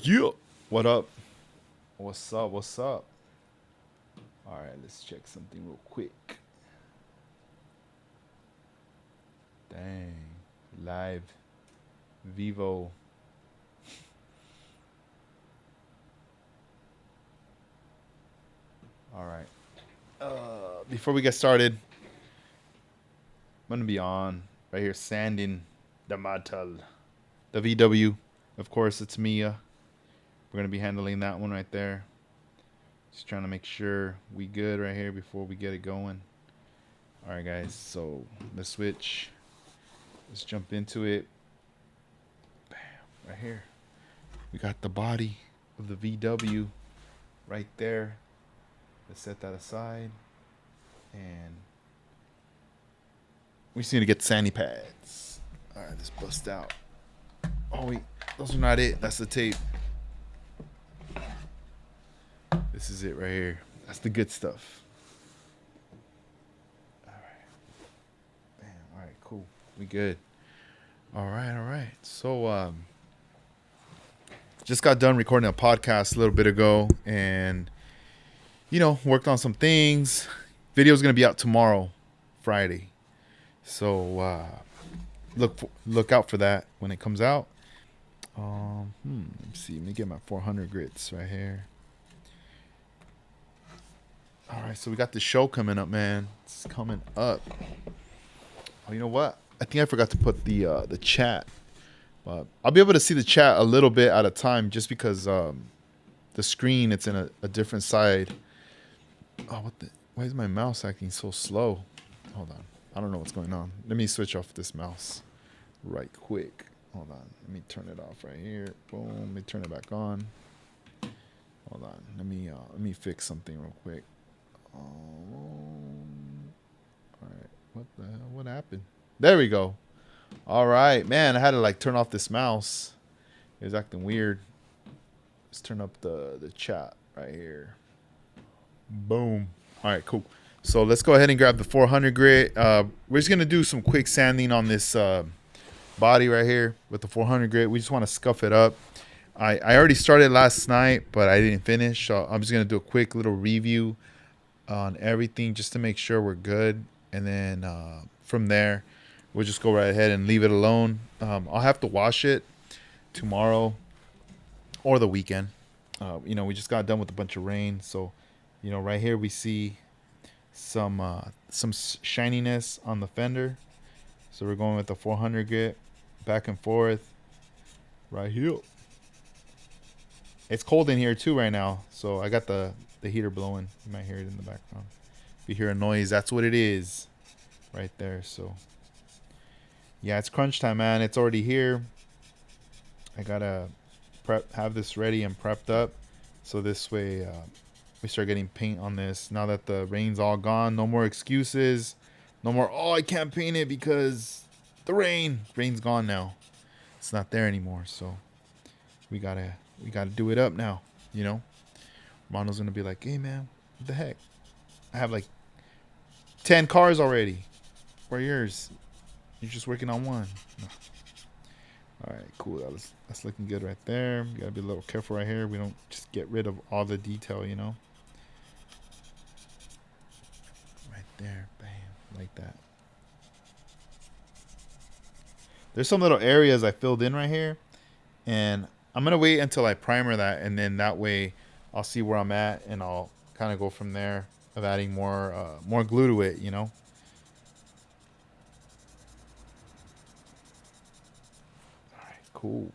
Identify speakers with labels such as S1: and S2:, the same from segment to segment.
S1: Yeah. What up? What's up? What's up? All right, let's check something real quick. Dang. Live. Vivo. All right. Before we get started, I'm going to be on right here sanding the metal. The VW. Of course, it's Mia. We're going to be handling that one right there. Just trying to make sure we good right here before we get it going. All right, guys. So let's switch. Let's jump into it. Bam. Right here. We got the body of the VW right there. Let's set that aside. And we just need to get the sandy pads. All right, let's bust out. Oh, wait. Those are not it. That's the tape. This is it right here. That's the good stuff. All right. Bam. All right, cool. We good. All right, all right. So, just got done recording a podcast a little bit ago and worked on some things. Video's gonna be out tomorrow, Friday. So look out for that when it comes out. Let me see. Let me get my 400 grits right here. All right, so we got the show coming up, man. It's coming up. Oh, you know what? I think I forgot to put the chat. But I'll be able to see the chat a little bit at a time, just because the screen, it's in a different side. Oh, what the? Why is my mouse acting so slow? Hold on. I don't know what's going on. Let me switch off this mouse right quick. Hold on. Let me turn it off right here. Boom. Let me turn it back on. Hold on. Let me fix something real quick. All right. What the hell? What happened? There we go. All right, man. I had to turn off this mouse. It was acting weird. Let's turn up the chat right here. Boom. All right, cool. So let's go ahead and grab the 400 grit. We're just gonna do some quick sanding on this body right here with the 400 grit. We just want to scuff it up. I already started last night, but I didn't finish. So I'm just gonna do a quick little review on everything just to make sure we're good, and then from there we'll just go right ahead and leave it alone. I'll have to wash it tomorrow or the weekend. We just got done with a bunch of rain, so right here we see some shininess on the fender. So we're going with the 400 grit, back and forth, right here. It's cold in here too right now, so I got the heater blowing. You might hear it in the background. If you hear a noise, that's what it is, right there. So yeah, it's crunch time, man. It's already here. I gotta have this ready and prepped up, so this way we start getting paint on this. Now that the rain's all gone, no more excuses. No more, oh, I can't paint it because the rain's gone now. It's not there anymore. So we gotta do it up now. Ronald's gonna be like, hey man, what the heck? I have 10 cars already. Where are yours? You're just working on one. No. All right, cool. That's looking good right there. We gotta be a little careful right here. We don't just get rid of all the detail, Right there, bam, like that. There's some little areas I filled in right here, and I'm gonna wait until I primer that, and then that way I'll see where I'm at, and I'll kind of go from there of adding more glue to it. All right, cool.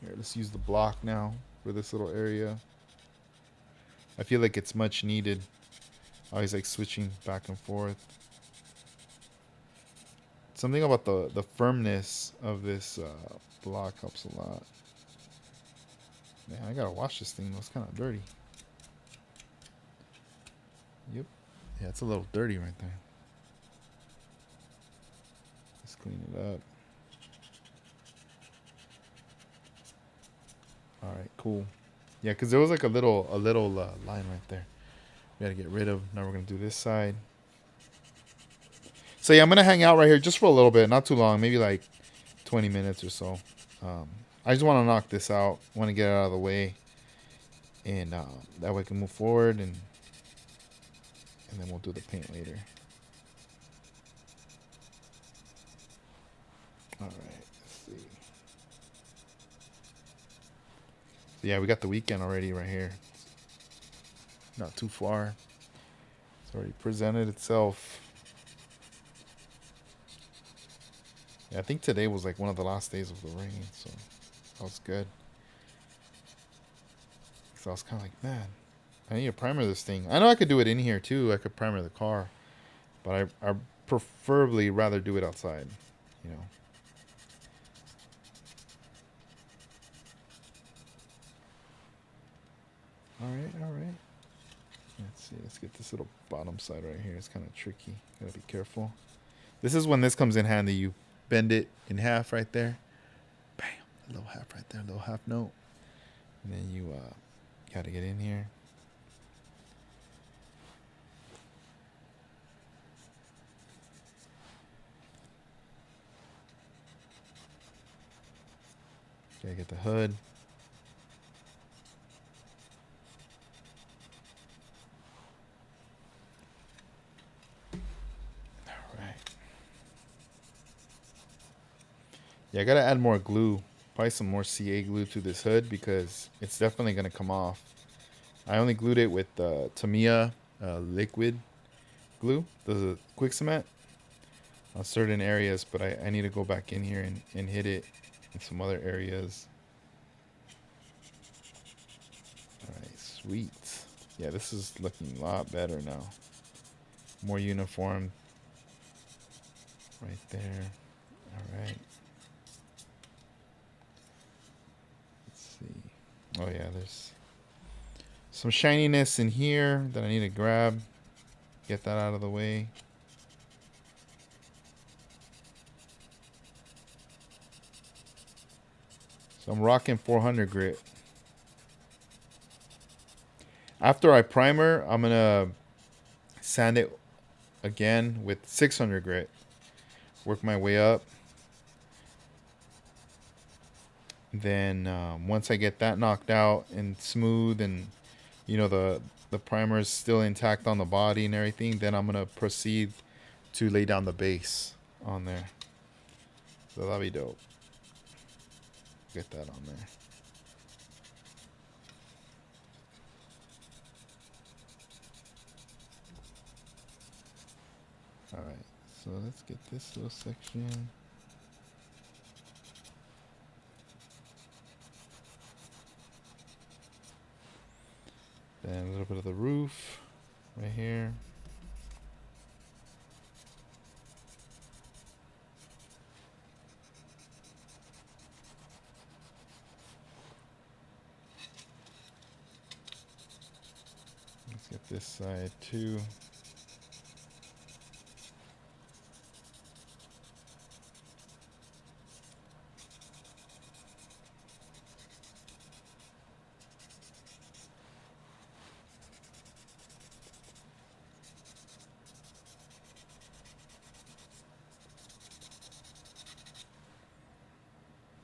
S1: Here, let's use the block now for this little area. I feel like it's much needed. Always switching back and forth. Something about the firmness of this block helps a lot. Man, I gotta wash this thing. It's kind of dirty. Yep. Yeah, it's a little dirty right there. Let's clean it up. All right, cool. Yeah, because there was a little line right there. We gotta get rid of. Now we're gonna do this side. So yeah, I'm gonna hang out right here just for a little bit, not too long, maybe 20 minutes or so. I just want to knock this out. Want to get it out of the way, and that way I can move forward, and then we'll do the paint later. All right, let's see. So yeah, we got the weekend already right here. Not too far. It's already presented itself. Yeah, I think today was like one of the last days of the rain, so that was good. So I was kind of like, man, I need to primer this thing. I know I could do it in here too. I could primer the car, but I preferably rather do it outside, you know. All right, all right. Let's see. Let's get this little bottom side right here. It's kind of tricky. Gotta be careful. This is when this comes in handy. You bend it in half right there. Bam. A little half right there. A little half note. And then you gotta get in here. Gotta get the hood. Yeah, I gotta add more glue. Probably some more CA glue to this hood because it's definitely gonna come off. I only glued it with Tamiya liquid glue, the quick cement, on certain areas, but I need to go back in here and hit it in some other areas. Alright, sweet. Yeah, this is looking a lot better now. More uniform. Right there. Alright. Oh yeah, there's some shininess in here that I need to grab. Get that out of the way. So I'm rocking 400 grit. After I primer, I'm gonna sand it again with 600 grit. Work my way up. Then once I get that knocked out and smooth, and you know the primer is still intact on the body and everything, then I'm gonna proceed to lay down the base on there. So that'll be dope. Get that on there. All right, so let's get this little section. Then a little bit of the roof right here. Let's get this side too.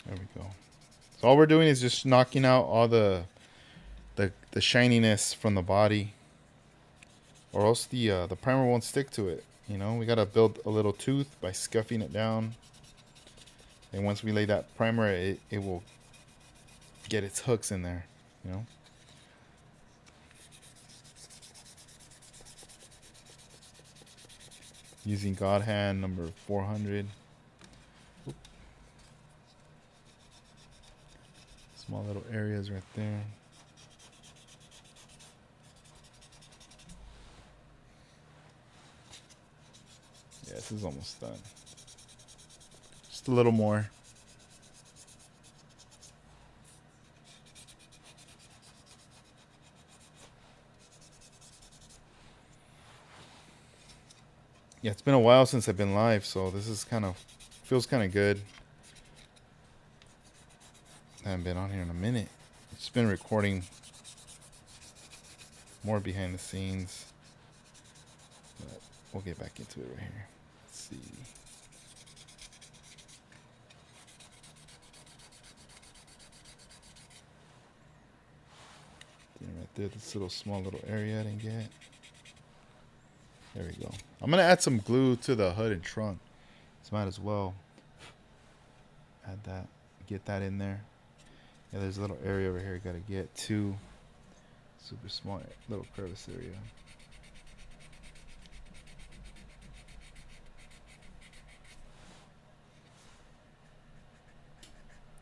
S1: There we go. So all we're doing is just knocking out all the shininess from the body, or else the primer won't stick to it. You know, we gotta build a little tooth by scuffing it down. And once we lay that primer, it will get its hooks in there. You know. Using God Hand number 400. Oop. Small little areas right there. Yeah, this is almost done. Just a little more. Yeah, it's been a while since I've been live, so this is feels kind of good. I haven't been on here in a minute. I've just been recording more behind the scenes. But we'll get back into it right here. Let's see. there. This little small little area I didn't get. There we go. I'm gonna add some glue to the hood and trunk. So might as well add that. Get that in there. Yeah, there's a little area over here. Gotta get to. Super small little crevice area.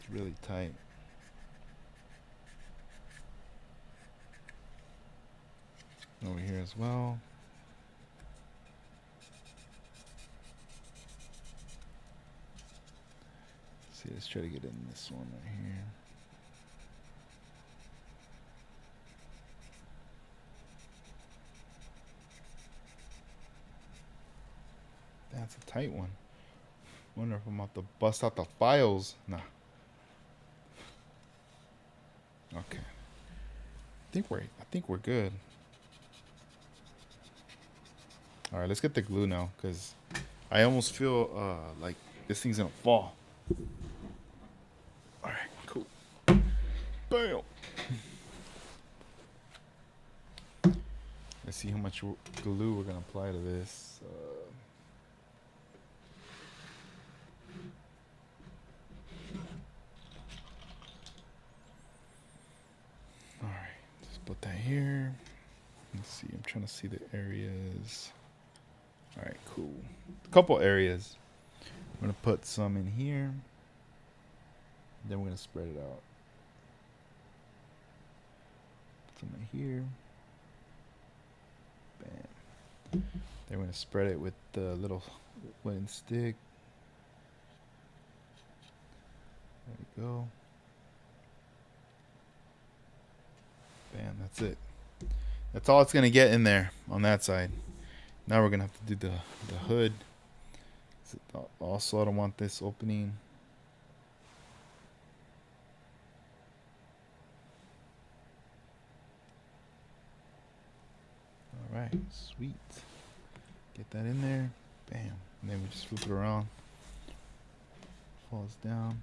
S1: It's really tight. Over here as well. See, let's try to get in this one right here. That's a tight one. Wonder if I'm about to bust out the files. Nah. Okay. I think we're good. All right, let's get the glue now, cause I almost feel like this thing's gonna fall. All right, cool. Bam. Let's see how much glue we're gonna apply to this. All right, just put that here. Let's see. I'm trying to see the areas. All right, cool. A couple areas. I'm gonna put some in here. Then we're gonna spread it out. Some in here. Bam. Then we're gonna spread it with the little wooden stick. There we go. Bam, that's it. That's all it's gonna get in there on that side. Now we're gonna have to do the hood. Also, I don't want this opening. All right, sweet. Get that in there. Bam. And then we just flip it around. Falls down.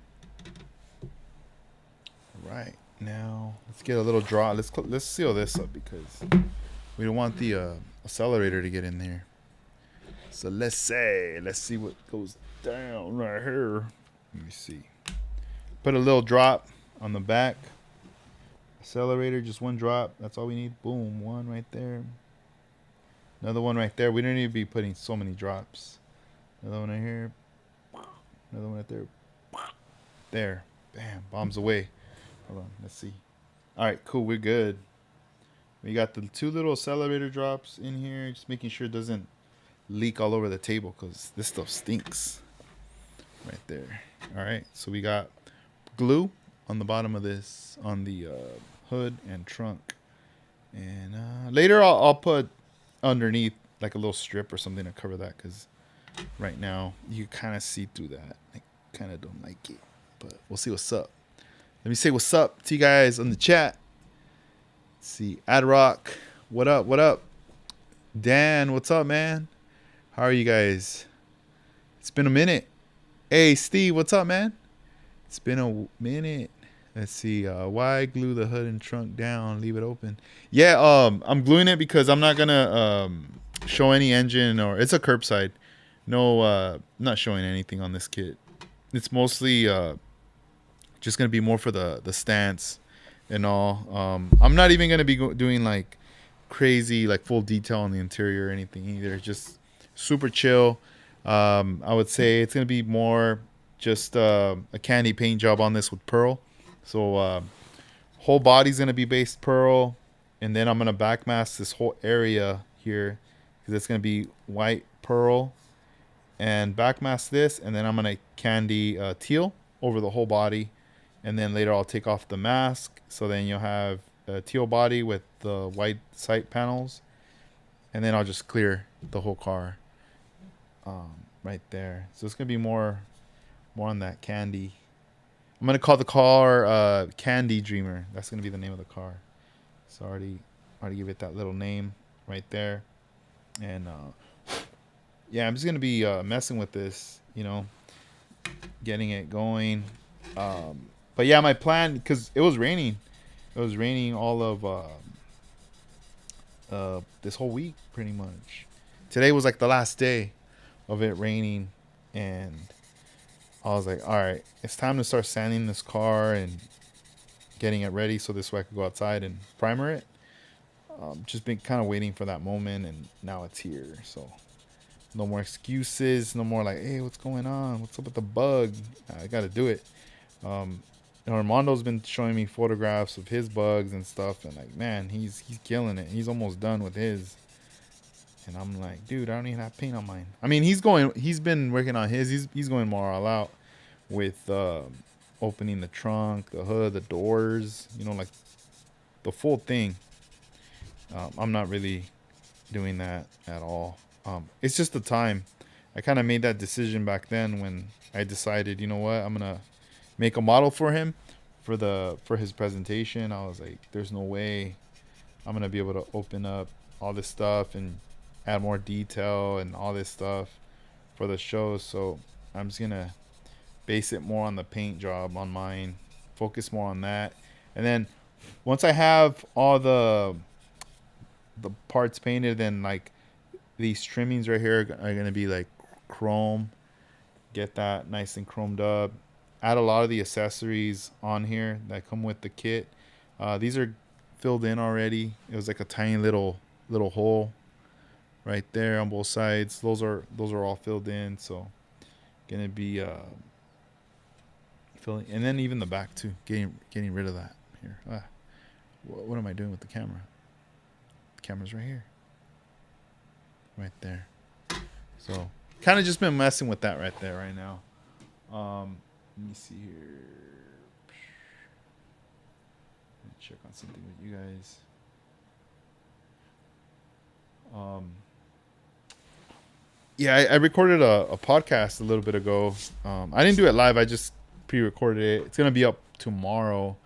S1: All right. Now let's get a little draw. Let's seal this up because we don't want the accelerator to get in there. So let's see what goes down right here. Let me see. Put a little drop on the back. Accelerator, just one drop. That's all we need. Boom, one right there. Another one right there. We don't need to be putting so many drops. Another one right here. Another one right there. There. Bam. Bombs away. Hold on. Let's see. All right, cool. We're good. We got the two little accelerator drops in here. Just making sure it doesn't leak all over the table because this stuff stinks. Right there. All right. So we got glue on the bottom of this, on the hood and trunk. And later I'll put underneath like a little strip or something to cover that because right now you kind of see through that. I kind of don't like it, but we'll see what's up. Let me say what's up to you guys on the chat. Let's see, Adrock, what up? What up? Dan, what's up, man? How are you guys? It's been a minute. Hey, Steve, what's up, man? It's been a minute. Let's see. Why glue the hood and trunk down? Leave it open. Yeah, I'm gluing it because I'm not gonna show any engine or it's a curbside. No, not showing anything on this kit. It's mostly just gonna be more for the stance and all. I'm not even gonna be doing like crazy like full detail on the interior or anything either. Just super chill. I would say it's gonna be more just a candy paint job on this with pearl. So whole body's gonna be based pearl, and then I'm gonna backmask this whole area here because it's gonna be white pearl, and backmask this, and then I'm gonna candy teal over the whole body, and then later I'll take off the mask. So then you'll have a teal body with the white sight panels, and then I'll just clear the whole car right there. So it's gonna be more on that candy. I'm gonna call the car Candy Dreamer. That's gonna be the name of the car. So I already give it that little name right there. And yeah, I'm just gonna be messing with this, you know, getting it going. But yeah, my plan, because it was raining all of this whole week pretty much. Today was like the last day of it raining, and I was like, all right, it's time to start sanding this car and getting it ready so this way I could go outside and primer it. Just been kind of waiting for that moment, and now it's here. So no more excuses, no more like, hey, what's going on? What's up with the bug? I got to do it. Um, Armando's been showing me photographs of his bugs and stuff, and like, man, he's killing it. He's almost done with his, and I'm like, dude, I don't even have paint on mine. I mean, he's been working on his. He's going more all out with opening the trunk, the hood, the doors. Like the full thing. I'm not really doing that at all. It's just the time. I kind of made that decision back then when I decided, you know what, I'm gonna make a model for him for his presentation. I was like, there's no way I'm gonna be able to open up all this stuff and add more detail and all this stuff for the show. So I'm just gonna base it more on the paint job on mine, focus more on that, and then once I have all the parts painted, then like these trimmings right here are gonna be like chrome. Get that nice and chromed up. Add a lot of the accessories on here that come with the kit. These are filled in already. It was like a tiny little hole right there on both sides. Those are all filled in. So gonna be filling, and then even the back too. Getting rid of that here. What am I doing with the camera? The camera's right here, right there. So kind of just been messing with that right there right now. Let me see here. Let me check on something with you guys. Yeah, I recorded a podcast a little bit ago. I didn't do it live. I just pre-recorded it. It's gonna be up tomorrow.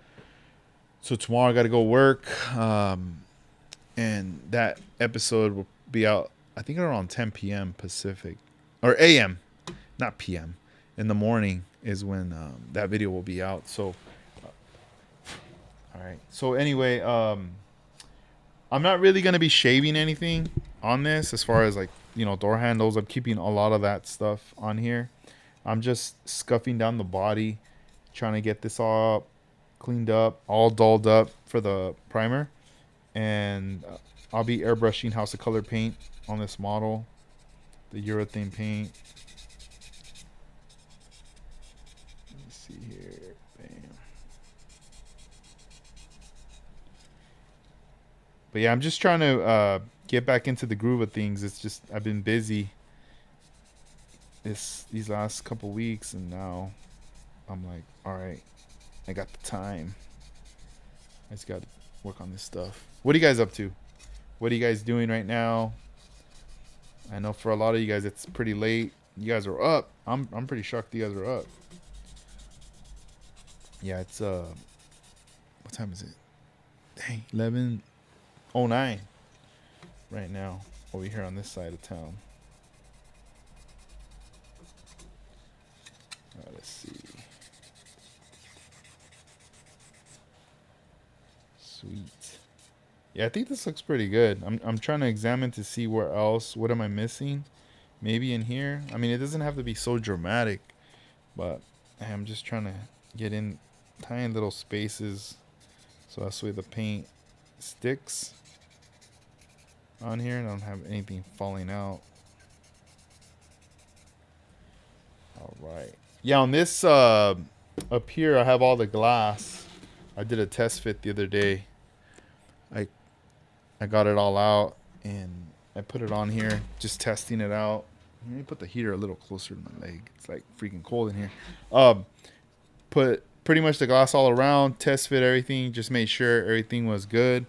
S1: So tomorrow I got to go work, and that episode will be out, I think, around 10 p.m. Pacific, or a.m., not p.m. In the morning is when that video will be out. So, all right. So anyway, I'm not really gonna be shaving anything on this as far as like door handles. I'm keeping a lot of that stuff on here. I'm just scuffing down the body, trying to get this all cleaned up, all dolled up for the primer, and I'll be airbrushing House of Color paint on this model, the urethane paint. Let me see here. Bam. But yeah, I'm just trying to get back into the groove of things. It's just I've been busy these last couple weeks, and now I'm like, all right, I got the time. I just got to work on this stuff. What are you guys up to? What are you guys doing right now? I know for a lot of you guys it's pretty late. You guys are up. I'm pretty shocked you guys are up. Yeah, it's what time is it? Dang, 11:09 right now over here on this side of town. Let's see. Sweet. Yeah, I think this looks pretty good. I'm trying to examine to see where else. What am I missing? Maybe in here. I mean, it doesn't have to be so dramatic, but I'm just trying to get in tiny little spaces so that's the way the paint sticks on here and I don't have anything falling out. All right. Yeah, on this up here I have all the glass. I did a test fit the other day. I got it all out and I put it on here, just testing it out. Let me put the heater a little closer to my leg. It's like freaking cold in here. Put pretty much the glass all around, test fit everything, just made sure everything was good.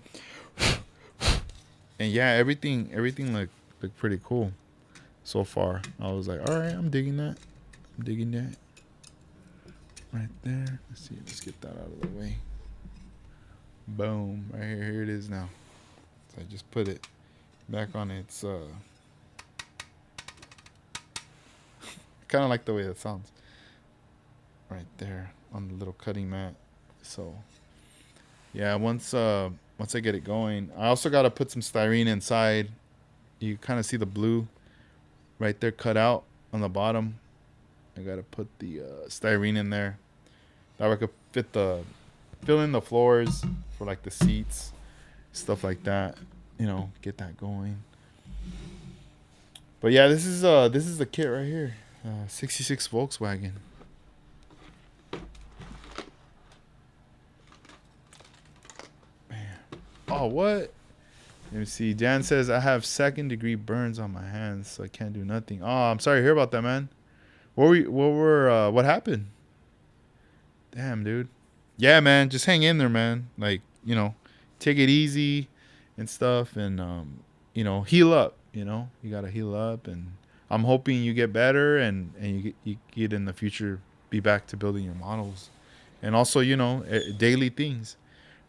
S1: And yeah, everything looked pretty cool so far. I was like, all right, I'm digging that. I'm digging that. Right there. Let's see. Let's get that out of the way. Boom. Right here. Here it is now. So I just put it back on its kind of like the way that sounds. Right there on the little cutting mat. So yeah, once once I get it going. I also got to put some styrene inside. You kind of see the blue right there cut out on the bottom. I got to put the styrene in there. That way I could fill in the floors for like the seats, stuff like that. You know, get that going. But yeah, this is the kit right here. 66 Volkswagen. Man. Oh, what? Let me see. Dan says I have second degree burns on my hands, so I can't do nothing. Oh, I'm sorry to hear about that, man. What happened? Damn, dude. Yeah, man, just hang in there, man. Like, you know, take it easy and stuff, and you know, heal up. You know, you gotta heal up, and I'm hoping you get better, and you get in the future, be back to building your models, and also, you know, daily things.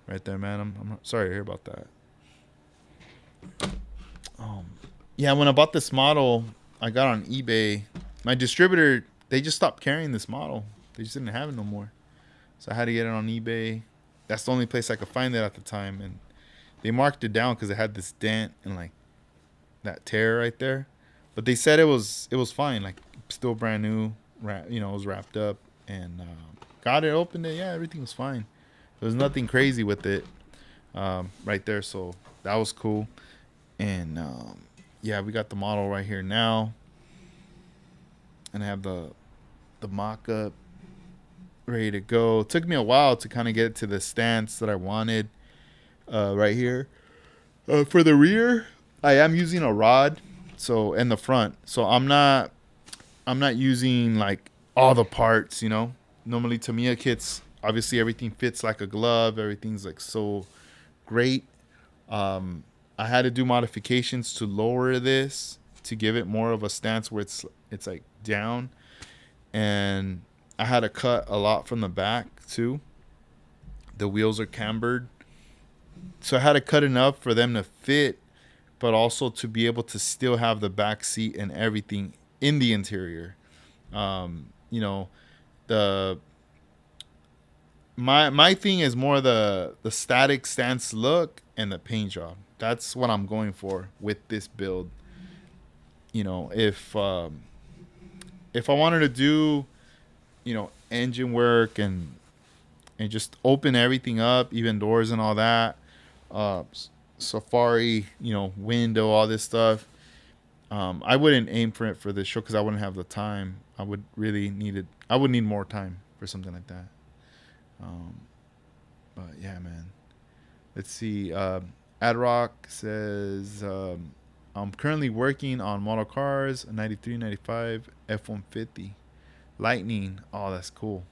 S1: Right there, man. I'm sorry to hear about that. Um, yeah, when I bought this model, I got on eBay. My distributor, they just stopped carrying this model. They just didn't have it no more. So I had to get it on eBay. That's the only place I could find it at the time, and they marked it down because it had this dent and like that tear right there. But they said it was fine, like still brand new. You know, it was wrapped up, and got it, opened it. Yeah, everything was fine. There was nothing crazy with it right there, so that was cool. And yeah, we got the model right here now, and I have the mock-up ready to go. It took me a while to kind of get to the stance that I wanted right here. For the rear, I am using a rod, so in the front. So I'm not using like all the parts, you know. Normally Tamiya kits, obviously everything fits like a glove. Everything's like so great. I had to do modifications to lower this to give it more of a stance where it's like down, and I had to cut a lot from the back too. The wheels are cambered, so I had to cut enough for them to fit, but also to be able to still have the back seat and everything in the interior. You know, the my thing is more the static stance look and the paint job. That's what I'm going for with this build. You know, if I wanted to do, you know, engine work and just open everything up, even doors and all that, uh, Safari, you know, window, all this stuff. I wouldn't aim for it for this show because I wouldn't have the time. I would really need it. I would need more time for something like that. Um, but yeah, man. Let's see. Adrock says, I'm currently working on model cars, 93, 95, F-150. Lightning. Oh, that's cool.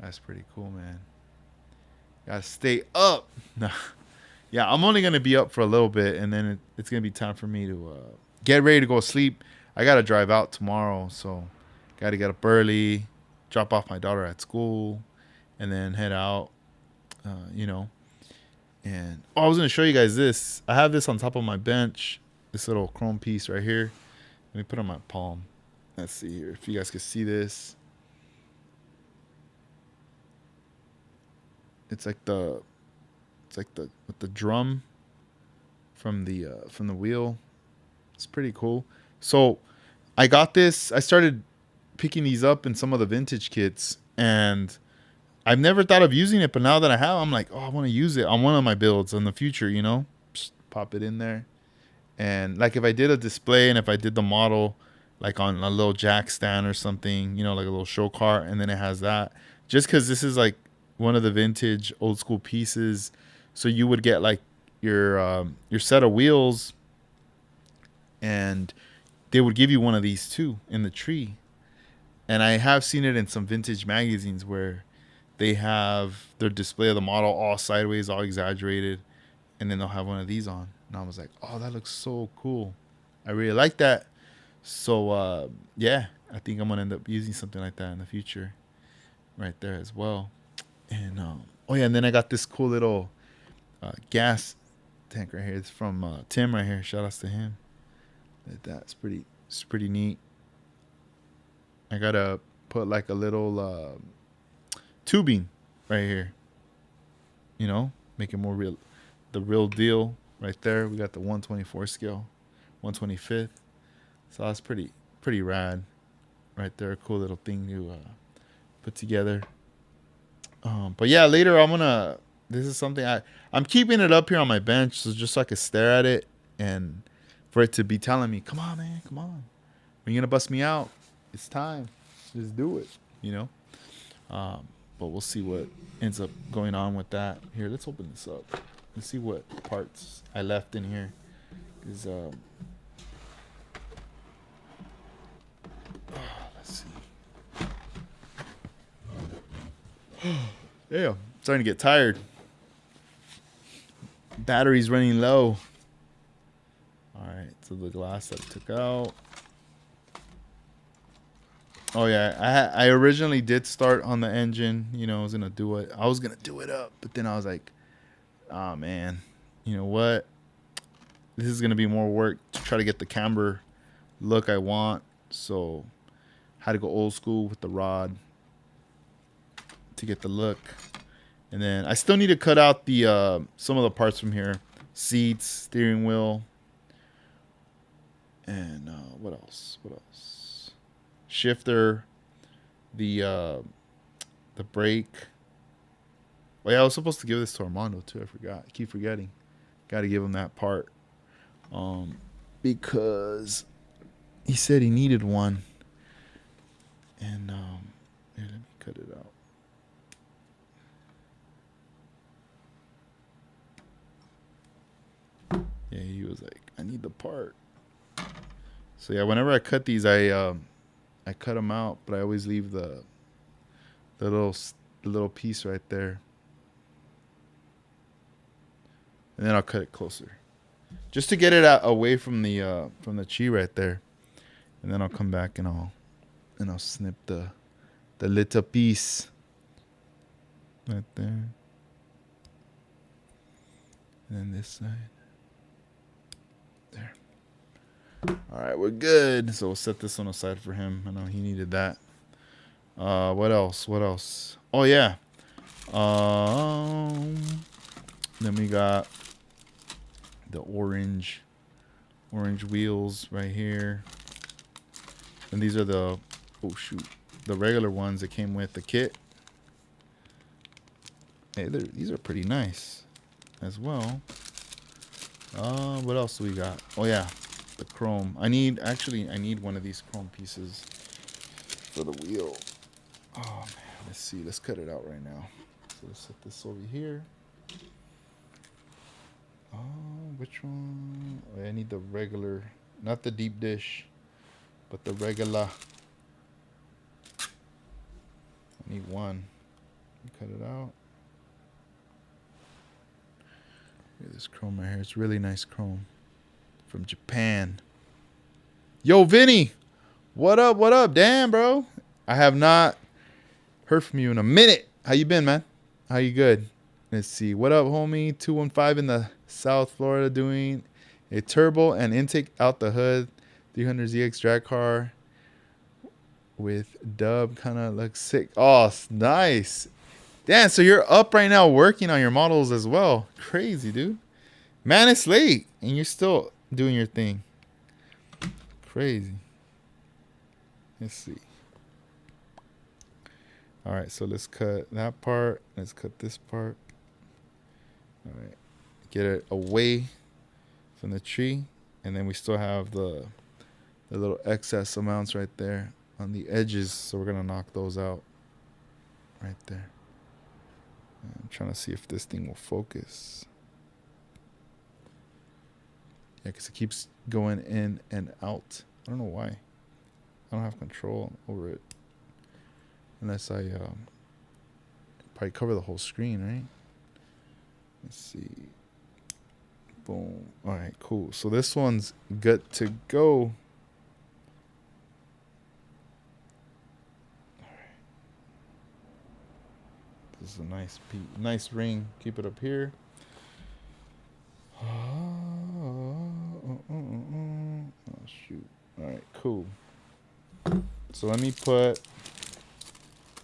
S1: That's pretty cool, man. Gotta stay up. Yeah, I'm only going to be up for a little bit, and then it's going to be time for me to get ready to go sleep. I got to drive out tomorrow, so got to get up early, drop off my daughter at school, and then head out, you know. And I was gonna show you guys this. I have this on top of my bench. This little chrome piece right here. Let me put it on my palm. Let's see here if you guys can see this. It's like the with the drum from the wheel. It's pretty cool. So I got this. I started picking these up in some of the vintage kits, and I've never thought of using it, but now that I have, I'm like, oh, I want to use it on one of my builds in the future, you know? Just pop it in there. And like if I did a display and if I did the model like on a little jack stand or something, you know, like a little show car, and then it has that. Just because this is like one of the vintage old school pieces, so you would get like your set of wheels, and they would give you one of these too in the tree. And I have seen it in some vintage magazines where they have their display of the model all sideways, all exaggerated, and then they'll have one of these on. And I was like, oh, that looks so cool. I really like that. So, yeah, I think I'm going to end up using something like that in the future right there as well. And, oh, yeah, and then I got this cool little gas tank right here. It's from Tim right here. Shout outs to him. It's pretty neat. I got to put like a little tubing right here, you know, make it more real, the real deal right there. We got the 124 scale, 125th. So that's pretty rad right there. Cool little thing to put together. But yeah, later I'm gonna. This is something I'm keeping it up here on my bench, so just so I can stare at it and for it to be telling me, "Come on, man, come on. When you gonna bust me out? It's time. Just do it." You know. But we'll see what ends up going on with that. Here, let's open this up. Let's see what parts I left in here. Is let's see. Yeah, starting to get tired. Battery's running low. All right, so the glass that I took out. Oh yeah, I originally did start on the engine. You know, I was gonna do it. I was gonna do it up, but then I was like, oh man, you know what? This is gonna be more work to try to get the camber look I want. So, had to go old school with the rod to get the look. And then I still need to cut out the some of the parts from here, seats, steering wheel, and what else? What else? Shifter, the brake. Oh yeah, I was supposed to give this to Armando too. I forgot. I keep forgetting. Got to give him that part, because he said he needed one. And here, let me cut it out. Yeah, he was like, I need the part. So yeah, whenever I cut these, I cut them out, but I always leave the little piece right there, and then I'll cut it closer, just to get it out away from the chi right there, and then I'll come back and I'll snip the little piece right there, and then this side. There. All right, we're good. So we'll set this on aside for him. I know he needed that. What else? What else? Oh yeah. Then we got the orange wheels right here. And these are the the regular ones that came with the kit. Hey, these are pretty nice as well. What else do we got? Oh yeah, the chrome. I need one of these chrome pieces for the wheel. Oh man, let's see. Let's cut it out right now. So let's set this over here. Oh, which one? Oh, I need the regular, not the deep dish, but the regular. I need one. Cut it out. Look at this chrome right here. It's really nice chrome from Japan. Yo, Vinny. What up? What up? Damn, bro. I have not heard from you in a minute. How you been, man? How you good? Let's see. What up, homie? 215 in the South Florida doing a turbo and intake out the hood. 300ZX drag car with dub. Kind of looks sick. Oh, nice. Damn, so you're up right now working on your models as well. Crazy, dude. Man, it's late and you're still doing your thing. Crazy. Let's see. All right, so let's cut that part. Let's cut this part. All right. Get it away from the tree. And then we still have the little excess amounts right there on the edges. So we're going to knock those out right there. I'm trying to see if this thing will focus. Yeah, because it keeps going in and out. I don't know why. I don't have control over it. Unless I probably cover the whole screen, right? Let's see. Boom. All right, cool. So this one's good to go. This is a nice ring. Keep it up here. Oh shoot. All right, cool. So let me put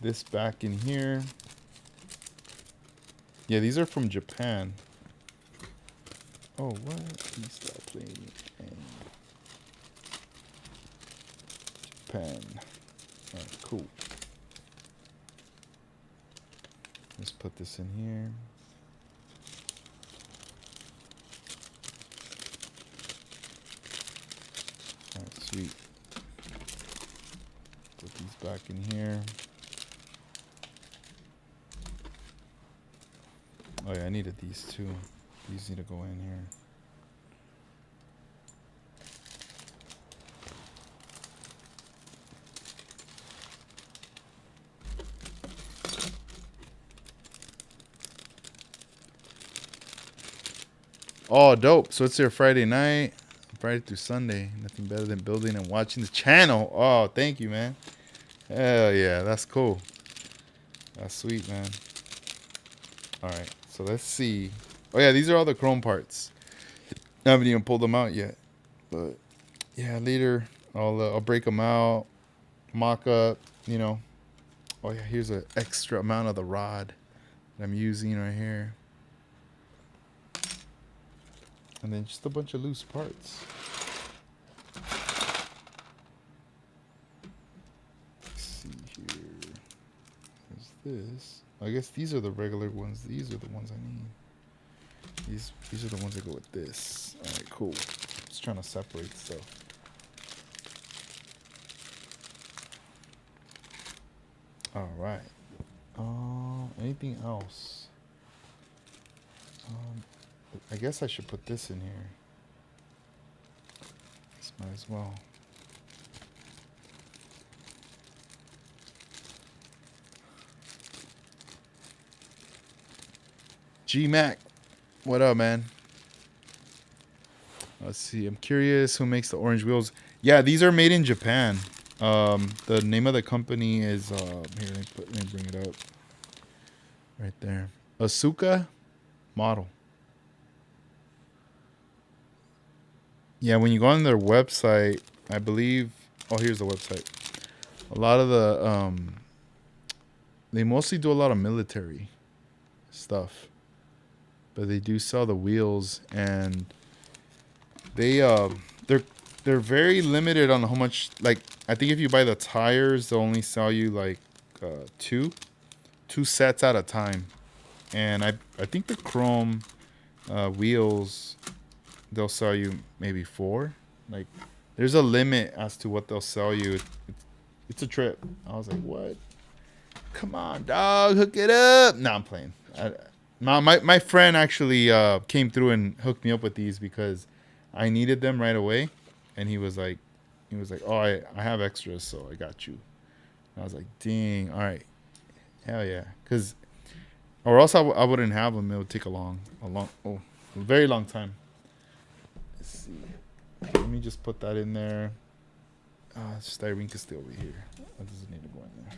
S1: this back in here. Yeah, these are from Japan. Oh, what? He's still playing in Japan. Alright, cool. Let's put this in here. Alright, sweet. Put these back in here. Oh yeah, I needed these too. These need to go in here. Oh, dope. So it's your Friday night. Friday through Sunday. Nothing better than building and watching the channel. Oh, thank you, man. Hell yeah, that's cool. That's sweet, man. Alright, so let's see. Oh yeah, these are all the chrome parts. I haven't even pulled them out yet. But yeah, later I'll break them out. Mock up, you know. Oh yeah, here's an extra amount of the rod that I'm using right here. And then just a bunch of loose parts. Let's see here. There's this. I guess these are the regular ones. These are the ones I need. These are the ones that go with this. Alright, cool. Just trying to separate stuff. Alright. Anything else? I guess I should put this in here. This might as well. G-Mac, what up, man? Let's see. I'm curious who makes the orange wheels. Yeah, these are made in Japan. The name of the company is here. Let me bring it up. Right there, Asuka Model. Yeah, when you go on their website, I believe. Oh, here's the website. A lot of the they mostly do a lot of military stuff, but they do sell the wheels, and they're very limited on how much. Like, I think if you buy the tires, they'll only sell you like two sets at a time, and I think the chrome wheels, they'll sell you maybe 4. Like, there's a limit as to what they'll sell you. It's a trip. I was like, what? Come on, dog, hook it up. No, I'm playing. My friend actually came through and hooked me up with these because I needed them right away, and he was like, oh, I have extras, so I got you. And I was like, dang, all right, hell yeah, because or else I wouldn't have them. It would take a very long time. Let's see. Okay, let me just put that in there. Styrene can stay over here. That doesn't need to go in there.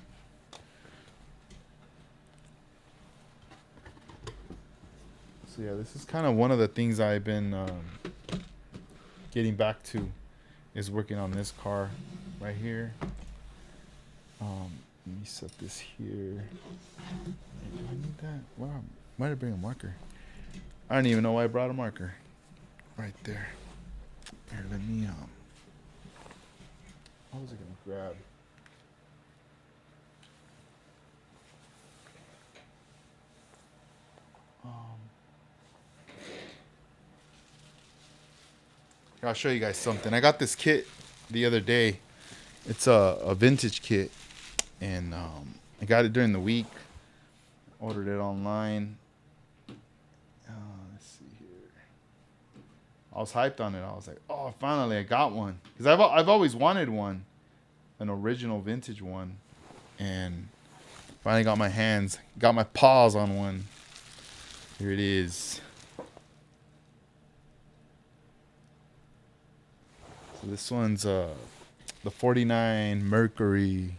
S1: So yeah, this is kind of one of the things I've been getting back to, is working on this car right here. Let me set this here. Do I need that? Wow, why did I bring a marker? I don't even know why I brought a marker. Right there. Here, let me what was I gonna grab? I'll show you guys something. I got this kit the other day. It's a vintage kit, and I got it during the week. Ordered it online. Let's see here. I was hyped on it. I was like, oh, finally I got one, because I've always wanted one, an original vintage one, and finally got my paws on one. Here it is. So this one's the 49 Mercury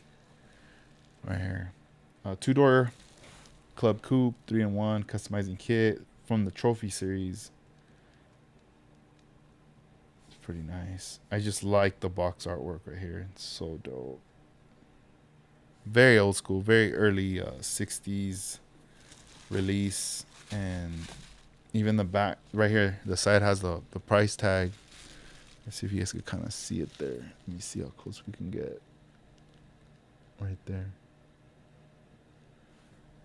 S1: right here. 2-door club coupe, 3-in-1 customizing kit from the Trophy series. It's pretty nice. I just like the box artwork right here. It's so dope. Very old school, very early 60s release, and Even the back right here, the side has the price tag. Let's see if you guys can kind of see it there. Let me see how close we can get. Right there.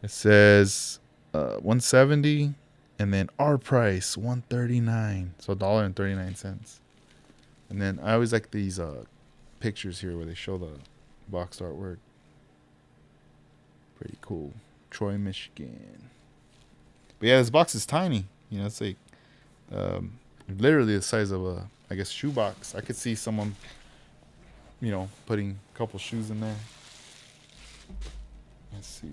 S1: It says 170, and then our price 139. So $1.39. And then I always like these pictures here where they show the box artwork. Pretty cool. Troy, Michigan. But yeah, this box is tiny. You know, it's like literally the size of a, I guess, shoebox. I could see someone, you know, putting a couple shoes in there. Let's see.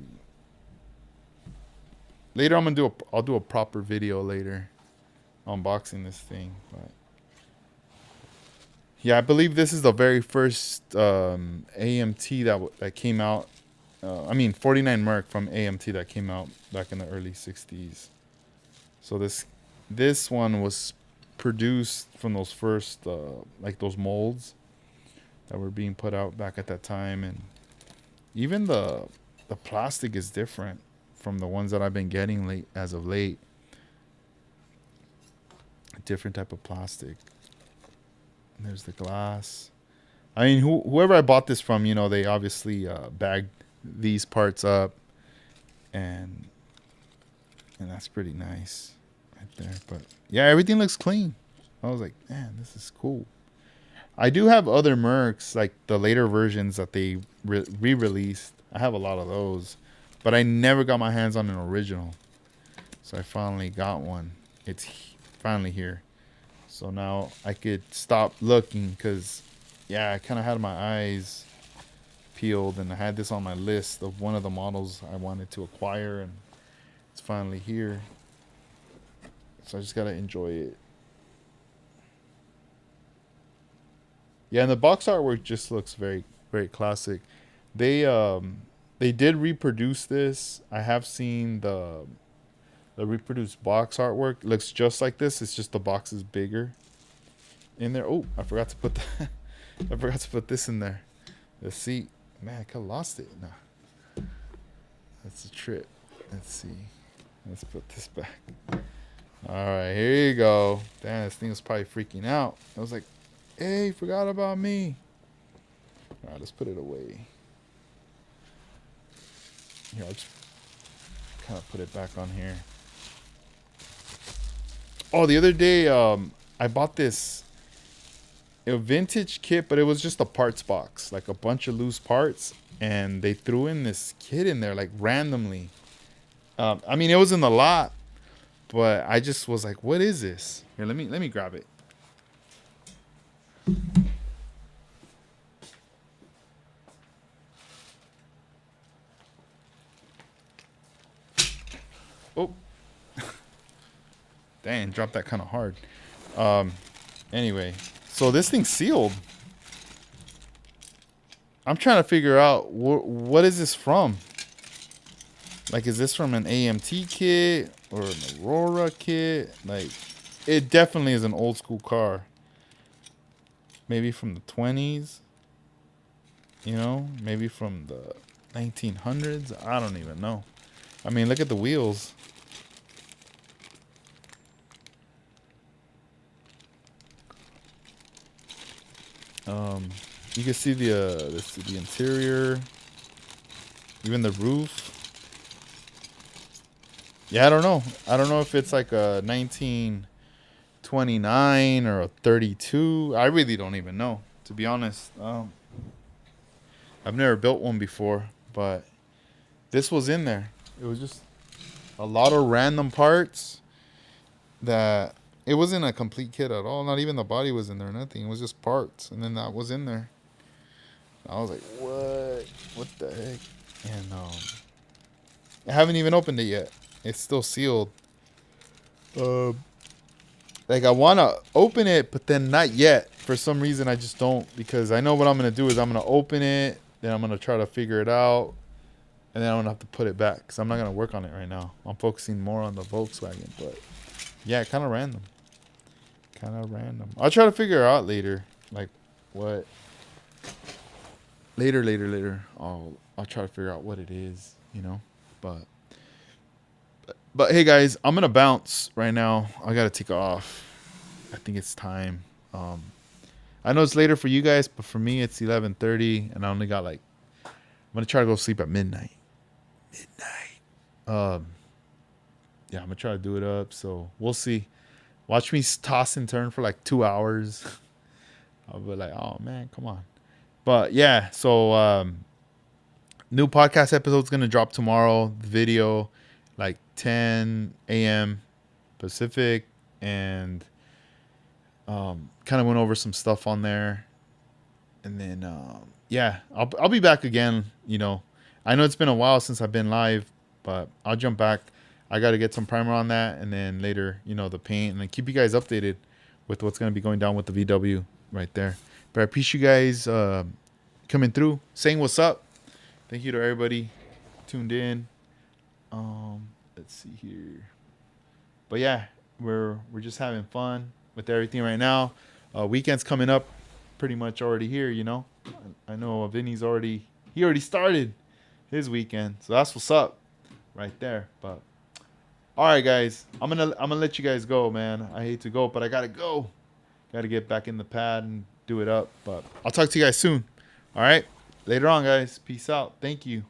S1: Later, I'll do a proper video later, unboxing this thing. But yeah, I believe this is the very first AMT that came out. I mean, 49 Merc from AMT that came out back in the early '60s. So this one was produced from those first like those molds that were being put out back at that time, and even the plastic is different from the ones that I've been getting as of late. A different type of plastic. And there's the glass. I mean, whoever I bought this from, you know, they obviously bagged these parts up, and that's pretty nice right there. But yeah, everything looks clean. I was like, man, this is cool. I do have other Mercs, like the later versions that they re-released. I have a lot of those, but I never got my hands on an original. So I finally got one. It's finally here. So now I could stop looking because, yeah, I kind of had my eyes peeled, and I had this on my list of one of the models I wanted to acquire, and it's finally here. So I just got to enjoy it. Yeah, and the box artwork just looks very, very classic. They did reproduce this. I have seen the reproduced box artwork. It looks just like this. It's just the box is bigger in there. Oh, I forgot to put that. I forgot to put this in there. The seat. Man, I could have lost it. No. That's a trip. Let's see. Let's put this back. All right, here you go. Damn, this thing was probably freaking out. I was like, hey, forgot about me. All right, let's put it away. Here, I'll just kind of put it back on here. Oh, the other day, I bought this a vintage kit, but it was just a parts box, like a bunch of loose parts, and they threw in this kit in there like randomly. I mean, it was in the lot, but I just was like, "What is this?" Here, let me grab it. Oh, dang, dropped that kind of hard. Anyway, so this thing's sealed. I'm trying to figure out what is this from? Like, is this from an AMT kit or an Aurora kit? Like, it definitely is an old school car. Maybe from the 20s. You know, maybe from the 1900s. I don't even know. I mean, look at the wheels. You can see the interior, even the roof. Yeah, I don't know. I don't know if it's like a 1929 or a 32. I really don't even know, to be honest. I've never built one before, but this was in there. It was just a lot of random parts that it wasn't a complete kit at all. Not even the body was in there, nothing. It was just parts, and then that was in there. I was like, what? What the heck? And I haven't even opened it yet. It's still sealed. Like, I want to open it, but then not yet. For some reason, I just don't, because I know what I'm going to do is I'm going to open it, then I'm going to try to figure it out, and then I'm going to have to put it back, because I'm not going to work on it right now. I'm focusing more on the Volkswagen, but yeah, kind of random. Kind of random. I'll try to figure out later, like, what. Later. I'll try to figure out what it is, you know, but But hey, guys, I'm gonna bounce right now. I gotta take off. I think it's time. Um, I know it's later for you guys, but for me, it's 11:30, and I only got like. I'm gonna try to go sleep at midnight. Midnight. Um, yeah, I'm gonna try to do it up. So we'll see. Watch me toss and turn for like 2 hours. I'll be like, oh man, come on. But yeah, so new podcast episode's gonna drop tomorrow. The video, like 10 a.m. Pacific, and kind of went over some stuff on there, and then yeah, I'll be back again. I know it's been a while since I've been live, but I'll jump back. I got to get some primer on that, and then later, the paint, and then keep you guys updated with what's gonna be going down with the VW right there. But I appreciate you guys coming through, saying what's up. Thank you to everybody tuned in. Let's see here. But yeah, we're just having fun with everything right now. Weekend's coming up, pretty much already here. I know Vinny's already started his weekend, so that's what's up, right there. But all right, guys, I'm gonna let you guys go, man. I hate to go, but I gotta go. Gotta get back in the pad and do it up. But I'll talk to you guys soon. All right, later on, guys. Peace out. Thank you.